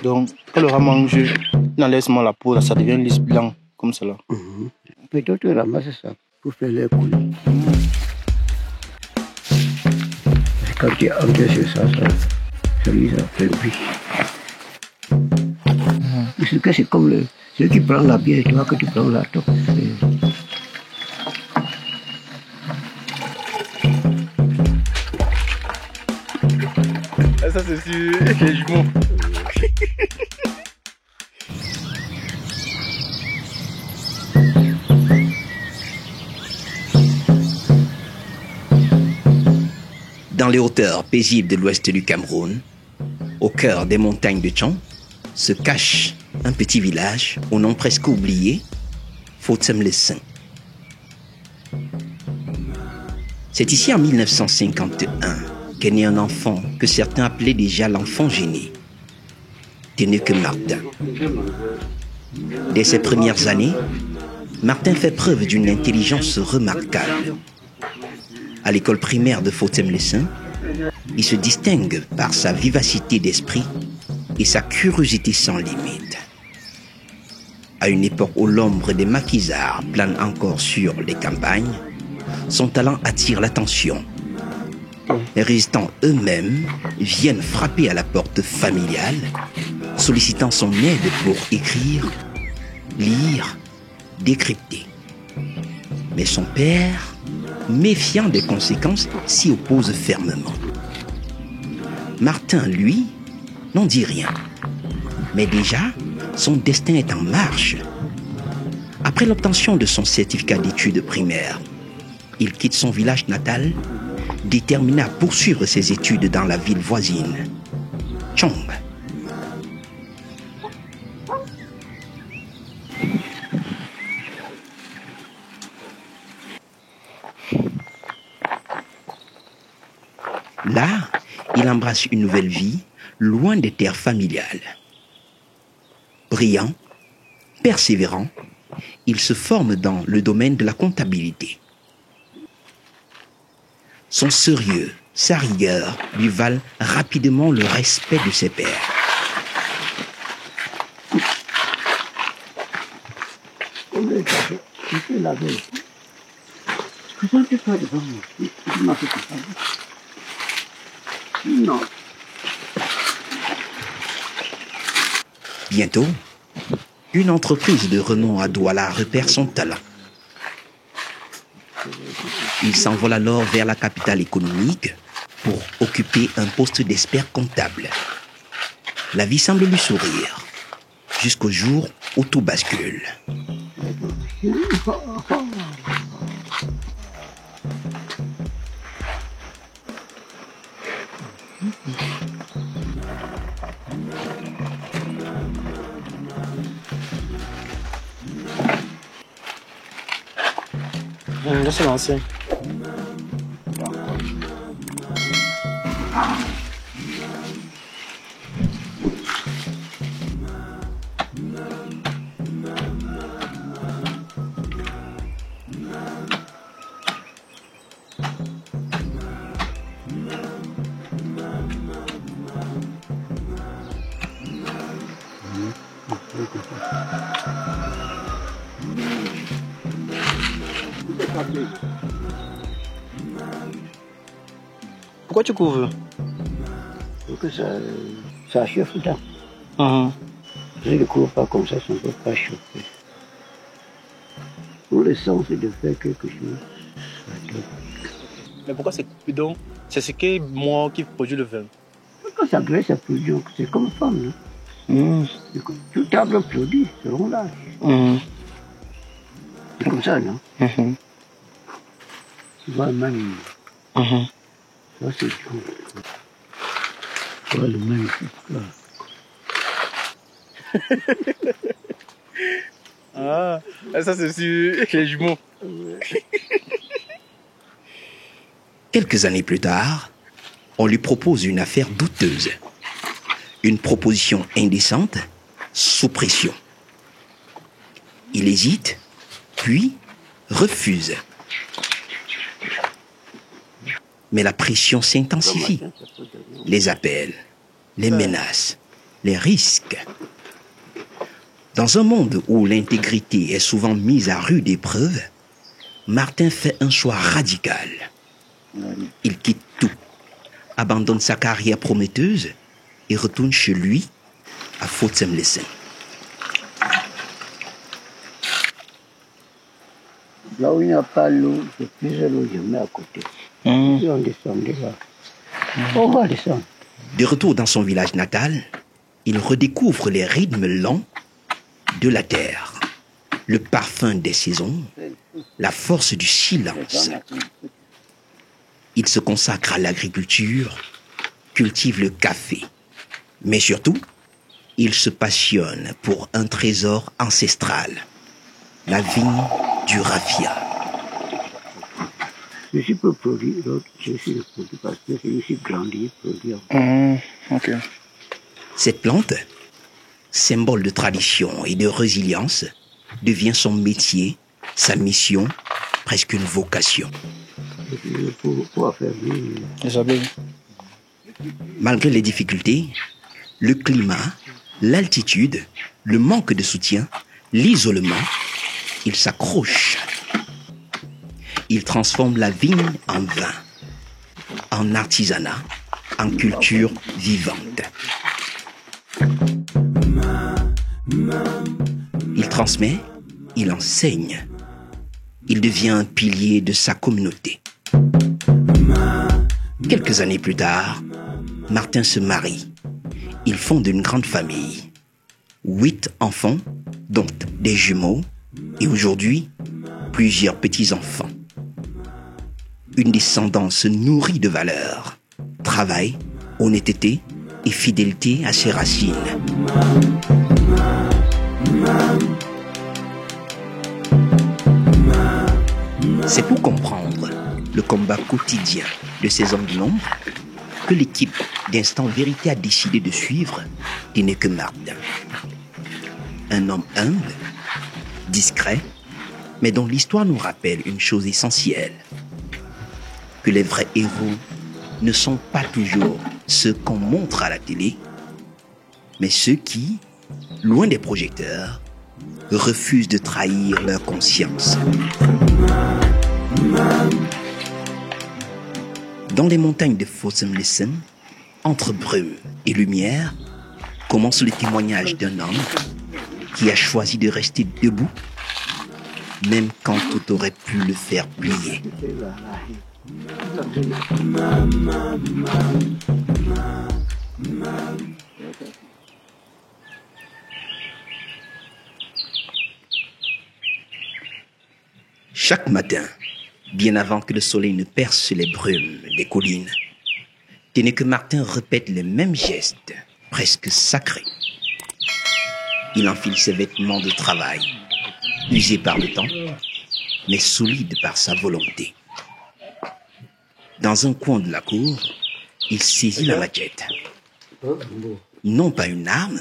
Donc, quand le rat mange, il enlève seulement la peau, là, ça devient lisse blanc, comme cela. Peut-être ramasser ça pour faire les couilles. Quand tu encaisses ça lui, ça fait bruit. Parce que c'est comme celui qui prend la bière, tu vois que tu prends la top. Ça, c'est sur les jumeaux. Dans les hauteurs paisibles de l'ouest du Cameroun, au cœur des montagnes de Tchon, se cache un petit village au nom presque oublié, Fotem-les-Saints. C'est ici en 1951 qu'est né un enfant que certains appelaient déjà l'enfant génie, Ténéque Martin. Dès ses premières années, Martin fait preuve d'une intelligence remarquable. À l'école primaire de Fotem-les-Saints, il se distingue par sa vivacité d'esprit et sa curiosité sans limite. À une époque où l'ombre des maquisards plane encore sur les campagnes, son talent attire l'attention. Les résistants eux-mêmes viennent frapper à la porte familiale, sollicitant son aide pour écrire, lire, décrypter. Mais son père, méfiant des conséquences, s'y oppose fermement. Martin, lui, n'en dit rien. Mais déjà, son destin est en marche. Après l'obtention de son certificat d'études primaires, il quitte son village natal, déterminé à poursuivre ses études dans la ville voisine, Tchong. Là, il embrasse une nouvelle vie, loin des terres familiales. Brillant, persévérant, il se forme dans le domaine de la comptabilité. Son sérieux, sa rigueur lui valent rapidement le respect de ses pairs. Non. Bientôt, une entreprise de renom à Douala repère son talent. Il s'envole alors vers la capitale économique pour occuper un poste d'expert comptable. La vie semble lui sourire, jusqu'au jour où tout bascule. Là, c'est l'ancien. Pourquoi tu couvres? Pour que ça chauffe dedans. Si je ne couvre pas comme ça ne peut pas chauffer. Pour le sens de faire quelque chose. Mais pourquoi c'est bidon? C'est ce qui est moi qui produit le vin. Quand ça graisse, ça produit. C'est comme femme. Tout arbre produit selon l'âge. C'est comme ça, non? Tu vois, même. Ça, c'est tout. Tu vois, le même. Ah, ça c'est sur les jumeaux. Quelques années plus tard, on lui propose une affaire douteuse. Une proposition indécente, sous pression. Il hésite, puis refuse. Mais la pression s'intensifie. Les appels, les menaces, les risques. Dans un monde où l'intégrité est souvent mise à rude épreuve, Martin fait un choix radical. Il quitte tout, abandonne sa carrière prometteuse et retourne chez lui à Fort-Semlesen. Là où il n'y a pas l'eau, je prise l'eau, je mets à côté. Et on descend là. On va descendre. De retour dans son village natal, il redécouvre les rythmes lents de la terre, le parfum des saisons, la force du silence. Il se consacre à l'agriculture, cultive le café, mais surtout, il se passionne pour un trésor ancestral, la vigne du raffia. Je suis peu produit, l'autre, je suis le produit parce que je suis grandi, produit. Ok. Cette plante, symbole de tradition et de résilience, devient son métier, sa mission, presque une vocation. Pour faire Les abeilles. Malgré les difficultés, le climat, l'altitude, le manque de soutien, l'isolement, il s'accroche. Il transforme la vigne en vin, en artisanat, en culture vivante. Il transmet, il enseigne. Il devient un pilier de sa communauté. Quelques années plus tard, Martin se marie. Il fonde une grande famille. 8 enfants, dont des jumeaux, et aujourd'hui, plusieurs petits-enfants. Une descendance nourrie de valeurs, travail, honnêteté et fidélité à ses racines. C'est pour comprendre le combat quotidien de ces hommes de l'ombre que l'équipe d'Instant Vérité a décidé de suivre Tineke Martin. Un homme humble, discret, mais dont l'histoire nous rappelle une chose essentielle, que les vrais héros ne sont pas toujours ceux qu'on montre à la télé, mais ceux qui, loin des projecteurs, refusent de trahir leur conscience. Dans les montagnes de Fort-Semlesen, entre brume et lumière, commence le témoignage d'un homme qui a choisi de rester debout, même quand tout aurait pu le faire plier. Chaque matin, bien avant que le soleil ne perce les brumes des collines, Tineke Martin répète les mêmes gestes, presque sacrés. Il enfile ses vêtements de travail, usés par le temps, mais solides par sa volonté. Dans un coin de la cour, il saisit la machette. Non pas une arme,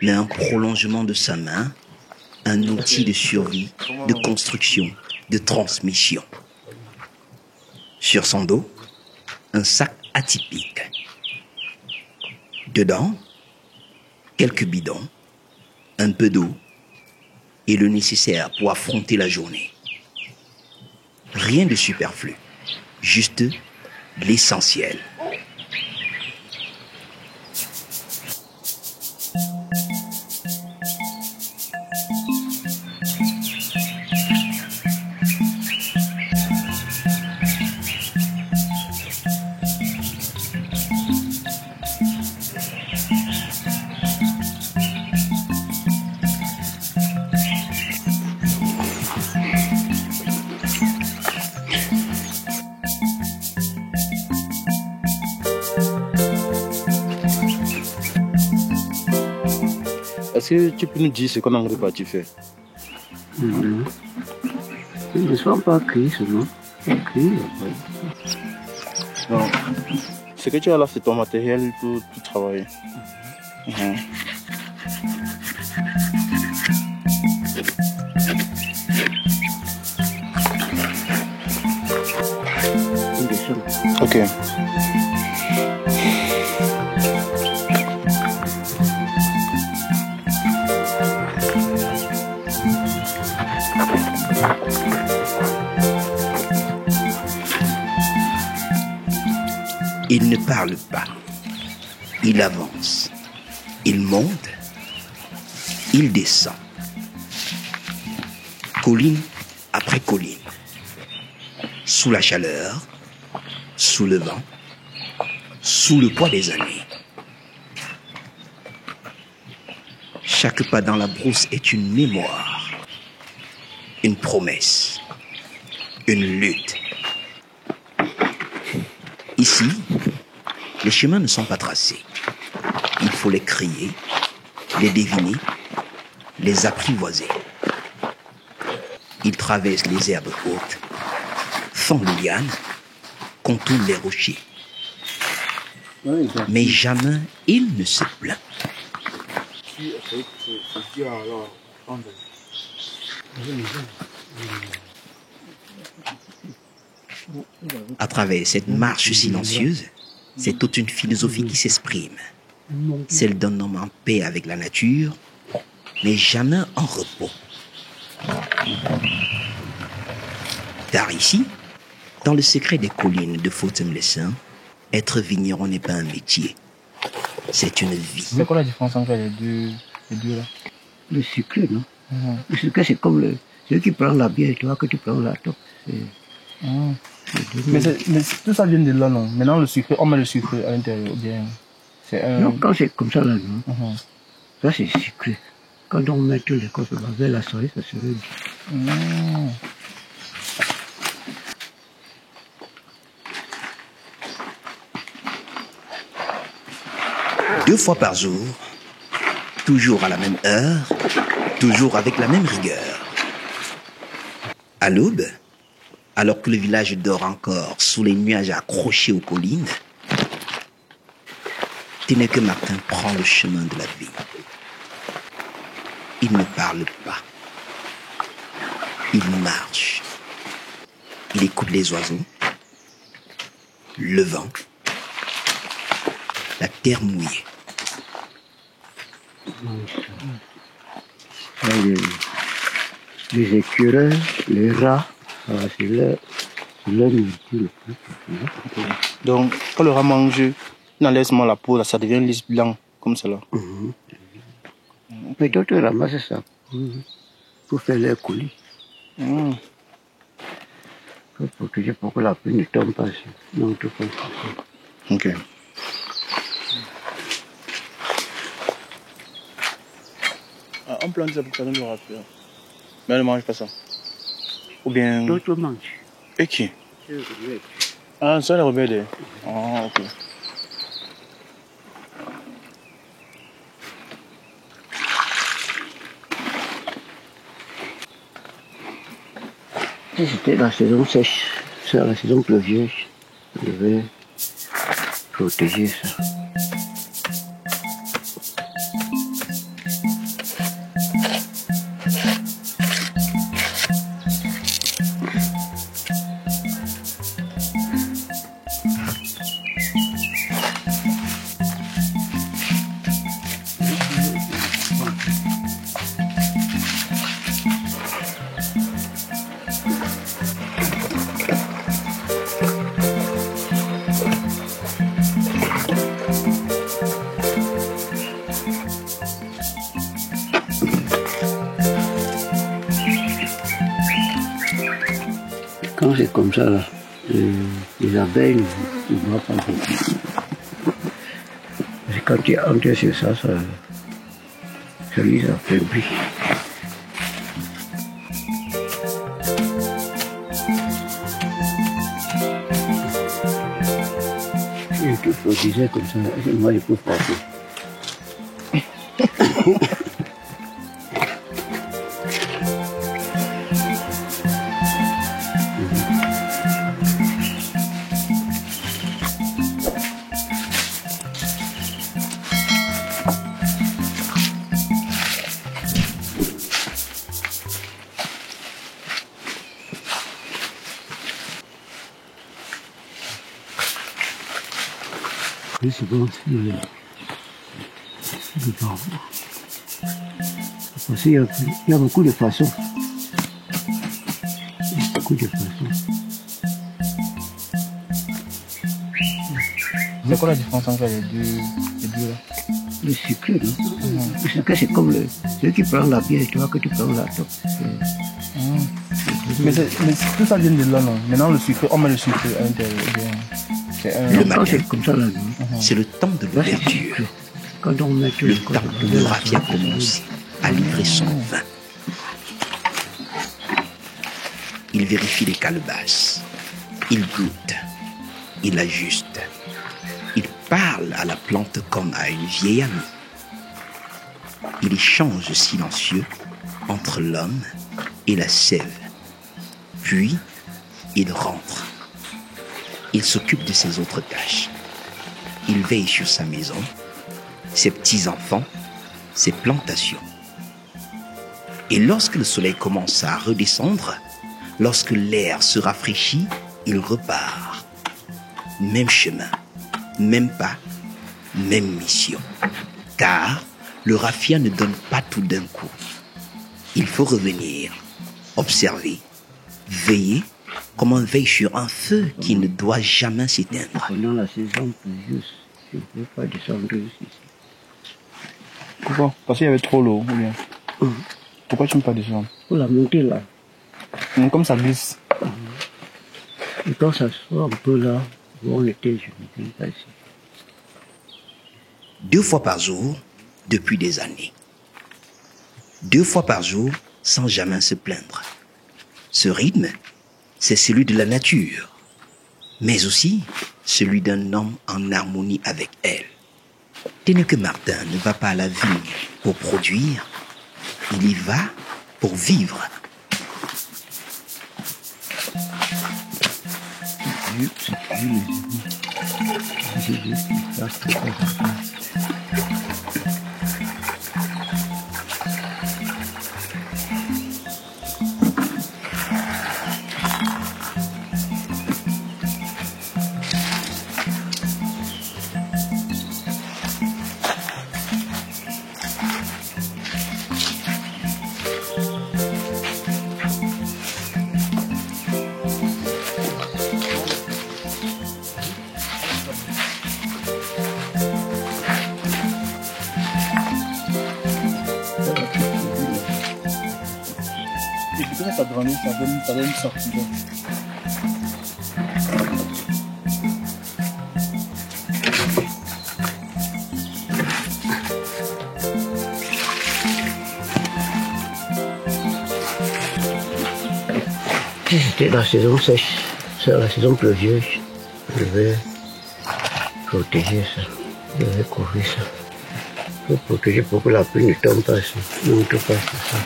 mais un prolongement de sa main, un outil de survie, de construction, de transmission. Sur son dos, un sac atypique. Dedans, quelques bidons, un peu d'eau et le nécessaire pour affronter la journée. Rien de superflu, juste l'essentiel. Est-ce que tu peux nous dire ce qu'on a repas tu fais? Je ne sois pas cuit seulement. Cuit, Non. Ce que tu as là, c'est ton matériel pour travailler. on descend. Ok. Il ne parle pas. Il avance. Il monte. Il descend. Colline après colline. Sous la chaleur, sous le vent, sous le poids des années. Chaque pas dans la brousse est une mémoire, une promesse, une lutte. Ici, les chemins ne sont pas tracés. Il faut les crier, les deviner, les apprivoiser. Il traverse les herbes hautes, fend les lianes, contourne les rochers. Mais jamais il ne se plaint. À travers cette marche silencieuse, c'est toute une philosophie qui s'exprime. Celle d'un homme en paix avec la nature, mais jamais en repos. Car ici, dans le secret des collines de Fautem-les-Saints, être vigneron n'est pas un métier, c'est une vie. C'est quoi la différence entre les deux là? Le sucré, non? Le sucré, c'est comme celui qui prend la bière et toi que tu prends la top. Mais tout ça vient de là, non? Maintenant, le sucré, on met le sucré à l'intérieur, ou bien c'est un... Non, quand c'est comme ça, là, non? Ça, c'est sucré. Quand on met tous les contrebandes vers la soirée, ça serait bien. 2 fois par jour, toujours à la même heure, toujours avec la même rigueur. À l'aube, alors que le village dort encore sous les nuages accrochés aux collines, Ténèque Martin prend le chemin de la vie. Il ne parle pas. Il marche. Il écoute les oiseaux, le vent, la terre mouillée. Les écureuils, les rats, c'est leur nourriture. Donc, quand le rat mange, il enlève seulement la peau, là, ça devient lisse blanc, comme cela. Mais d'autres ramassent ça pour faire leur coulis. Pour protéger pour que la pluie ne tombe pas sur. Non, tout comme ça. Ok. Ah, on plante ça pour que ça donne le rat. Mais elle ne mange pas ça. Ou bien... D'autres mangent. Et qui? Ah, ça les rebelles. Ah, ok. Si c'était la saison sèche, c'est la saison pluvieuse, on devait protéger ça. Quand c'est comme ça, là, les abeilles ne voient pas beaucoup. Et quand tu entres sur ça, ça les affaiblit. Et tout se disait comme ça, moi je peux pas. Oui, c'est bon, il y a beaucoup de façons. Beaucoup de façons. C'est quoi la différence entre les deux là? Le sucre, non? Le sucre, c'est comme celui qui prend la bière, tu vois que tu prends la top. Mais tout ça vient de là, non? Maintenant, le sucre, on met le sucre à l'intérieur. Le matin, c'est comme ça, là, c'est le temps de là, c'est l'ouverture. sucre. Quand on met Le temps où le raffia commence à livrer son vin. Il vérifie les calebasses. Il goûte. Il ajuste. Il parle à la plante comme à une vieille amie. Il échange silencieux entre l'homme et la sève. Puis, il rentre. Il s'occupe de ses autres tâches. Il veille sur sa maison, ses petits-enfants, ses plantations. Et lorsque le soleil commence à redescendre, lorsque l'air se rafraîchit, il repart. Même chemin, même pas, même mission. Car le raffia ne donne pas tout d'un coup. Il faut revenir, observer, veiller, comme on veille sur un feu qui ne doit jamais s'éteindre. Pendant la saison pluvieuse, je ne peux pas descendre ici. Pourquoi? Parce qu'il y avait trop l'eau, ou bien? Pourquoi tu ne peux pas descendre? Pour la montée là. Comme ça glisse. Et quand ça soit un peu là, où on était, je ne viens pas ici. 2 fois par jour, depuis des années. 2 fois par jour, sans jamais se plaindre. Ce rythme, c'est celui de la nature, mais aussi celui d'un homme en harmonie avec elle. Ténèque Martin ne va pas à la vigne pour produire, il y va pour vivre. Ça grandit, ça donne une sortie. Si c'était la saison sèche, c'est la saison pluvieuse, je vais protéger ça, je vais couvrir ça. Je vais protéger pour que la pluie ne tombe pas ici, ne monte pas ça.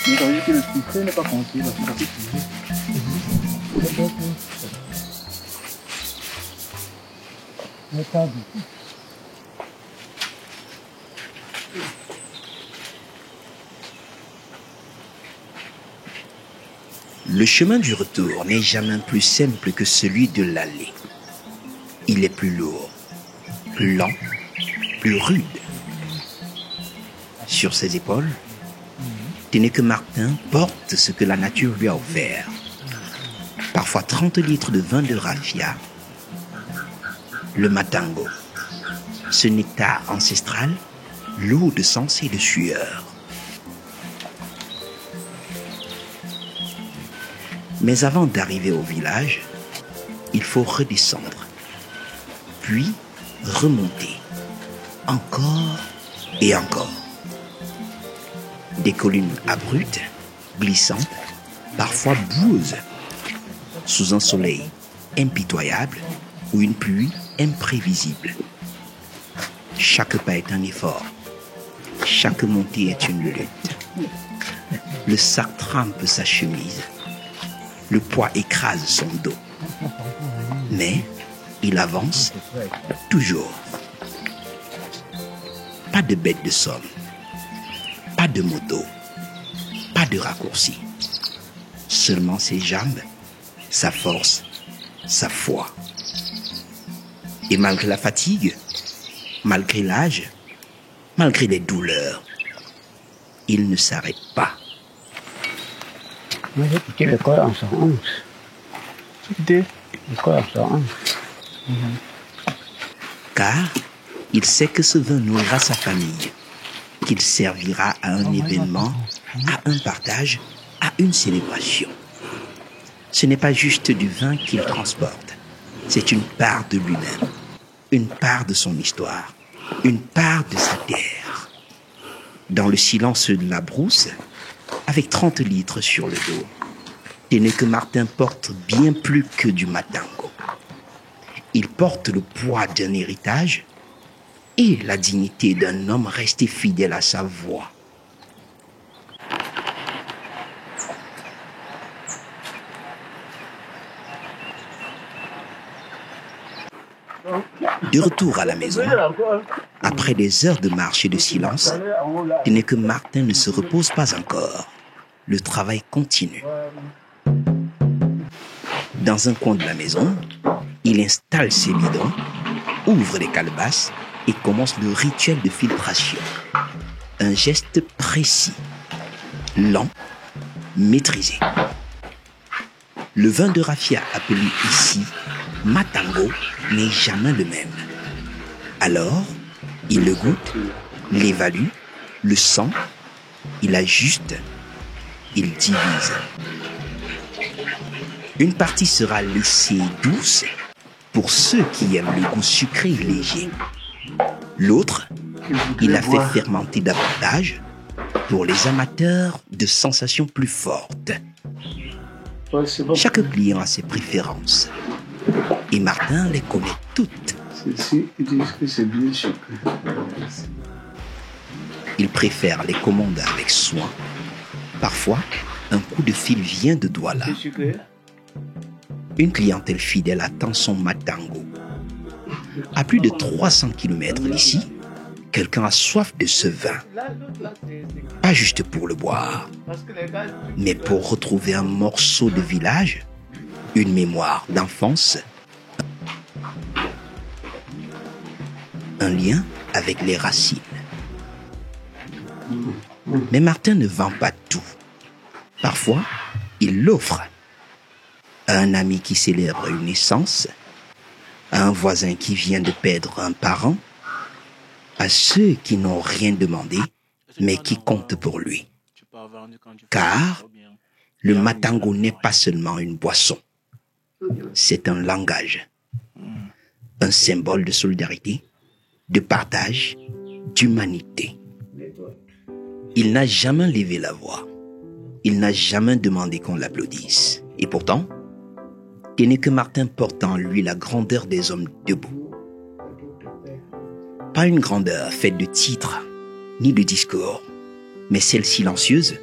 Mais ça veut dire que le sucre n'est pas compté parce que ça fait toujours. Le chemin du retour n'est jamais plus simple que celui de l'aller. Il est plus lourd, plus lent, plus rude. Sur ses épaules, Ténèque Martin porte ce que la nature lui a offert. Parfois 30 litres de vin de raffia, le matango, ce nectar ancestral, l'eau de sens et de sueur. Mais avant d'arriver au village, il faut redescendre, puis remonter, encore et encore. Des collines abruptes, glissantes, parfois boueuses, sous un soleil impitoyable ou une pluie imprévisible. Chaque pas est un effort, chaque montée est une lutte. Le sac trempe sa chemise, le poids écrase son dos. Mais il avance toujours. Pas de bête de somme, pas de moto, pas de raccourci. Seulement ses jambes, sa force, sa foi. Et malgré la fatigue, malgré l'âge, malgré les douleurs, il ne s'arrête pas. Moi, j'ai quitté l'école en 111. Quitté L'école en 111. Car il sait que ce vin nourrira sa famille, qu'il servira à un événement, à un partage, à une célébration. Ce n'est pas juste du vin qu'il transporte, c'est une part de lui-même, une part de son histoire, une part de sa terre. Dans le silence de la brousse, avec 30 litres sur le dos, Ténèque Martin porte bien plus que du matango. Il porte le poids d'un héritage et la dignité d'un homme resté fidèle à sa voix. De retour à la maison, après des heures de marche et de silence, Ténèque Martin ne se repose pas encore. Le travail continue. Dans un coin de la maison, il installe ses bidons, ouvre les calebasses et commence le rituel de filtration. Un geste précis, lent, maîtrisé. Le vin de raffia appelé ici matango n'est jamais le même. Alors, il le goûte, l'évalue, le sent, il ajuste, il divise. Une partie sera laissée douce pour ceux qui aiment le goût sucré et léger. L'autre, il a fait fermenter davantage pour les amateurs de sensations plus fortes. Chaque client a ses préférences et Martin les connaît toutes. Ceci, ils disent que c'est bien sucré. Il préfère les commander avec soin. Parfois, un coup de fil vient de Douala. Une clientèle fidèle attend son matango. À plus de 300 km d'ici, quelqu'un a soif de ce vin. Pas juste pour le boire, mais pour retrouver un morceau de village, une mémoire d'enfance, un lien avec les racines. Mais Martin ne vend pas tout. Parfois, il l'offre à un ami qui célèbre une naissance, à un voisin qui vient de perdre un parent, à ceux qui n'ont rien demandé, mais qui comptent pour lui. Car le matango n'est pas seulement une boisson, c'est un langage, un symbole de solidarité, de partage, d'humanité. Il n'a jamais levé la voix. Il n'a jamais demandé qu'on l'applaudisse. Et pourtant, Ténèque Martin porte en lui la grandeur des hommes debout. Pas une grandeur faite de titres, ni de discours, mais celle silencieuse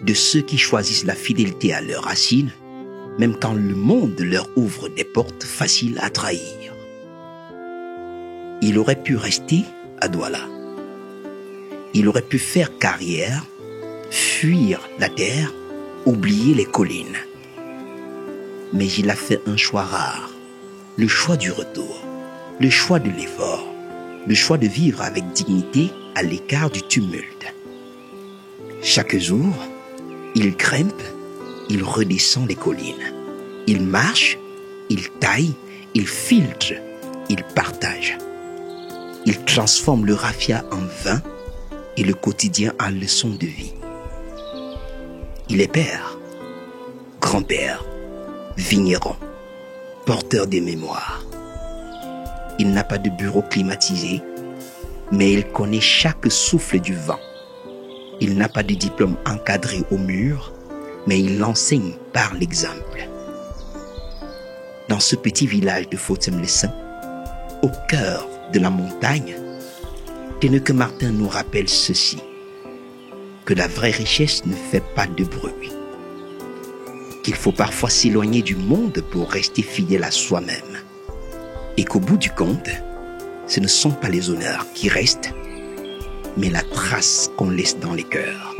de ceux qui choisissent la fidélité à leurs racines, même quand le monde leur ouvre des portes faciles à trahir. Il aurait pu rester à Douala. Il aurait pu faire carrière, fuir la terre, oublier les collines. Mais il a fait un choix rare, le choix du retour, le choix de l'effort, le choix de vivre avec dignité à l'écart du tumulte. Chaque jour, il grimpe, il redescend les collines. Il marche, il taille, il filtre, il partage. Il transforme le raffia en vin et le quotidien en leçon de vie. Il est père, grand-père, vigneron, porteur des mémoires. Il n'a pas de bureau climatisé, mais il connaît chaque souffle du vent. Il n'a pas de diplôme encadré au mur, mais il l'enseigne par l'exemple. Dans ce petit village de Fautem-les-Saints, au cœur de la montagne, Ténèque Martin nous rappelle ceci, que la vraie richesse ne fait pas de bruit, qu'il faut parfois s'éloigner du monde pour rester fidèle à soi-même, et qu'au bout du compte, ce ne sont pas les honneurs qui restent, mais la trace qu'on laisse dans les cœurs.